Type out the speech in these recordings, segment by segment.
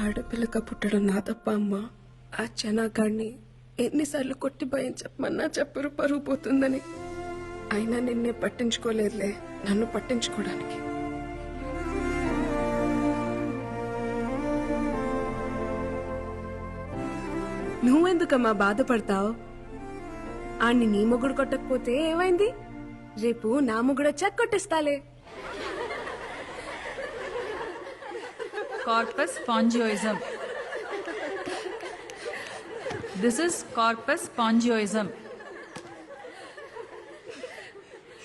ఆడపిల్లక పుట్టడం నా తప్ప అమ్మా. ఆ చెనాగాడిని ఎన్నిసార్లు కొట్టి భయం చెప్పమన్నా చెప్పరు పరుగు పోతుందని. అయినా నిన్నే పట్టించుకోలేదులే, నన్ను పట్టించుకోవడానికి. నువ్వెందుకమ్మా బాధపడతావు? ఆడిని నీ మొగుడు కొట్టకపోతే ఏమైంది? రేపు నా మొగుడు వచ్చాక కొట్టిస్తాలే. Corpus spongiosum. This is corpus spongiosum.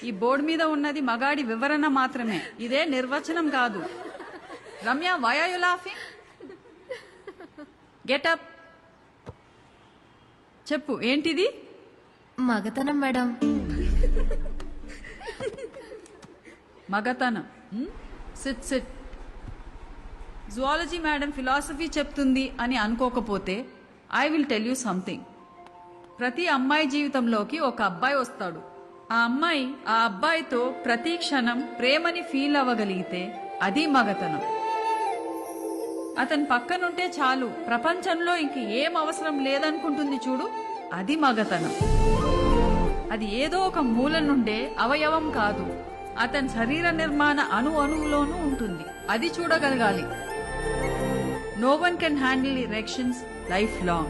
ఈ బోర్డు మీద ఉన్నది మగాడి వివరణ మాత్రమే, ఇదే నిర్వచనం కాదు. Ramya, why are you laughing? Get up. చెప్పు, ఏంటిది? మగతనం మేడం. మగతనం. SIT SIT. Zoology madam philosophy చెప్తుంది అని అనుకోకపోతే I will tell you something. ప్రతి అమ్మాయి జీవితంలోకి ఒక అబ్బాయి వస్తాడు. ఆ అమ్మాయి ఆ అబ్బాయితో ప్రతి క్షణం ప్రేమని ఫీల్ అవ్వగలిగితే అది మగతనం. అతని పక్కనుంటే చాలు, ప్రపంచంలో ఇంక ఏం అవసరం లేదనుకుంటుంది చూడు, అది మగతనం. అది ఏదో ఒక మూల నుండే అవయవం కాదు, అతని శరీర నిర్మాణ అణువులోనూ ఉంటుంది. అది చూడగలగాలి. No one can handle erections lifelong.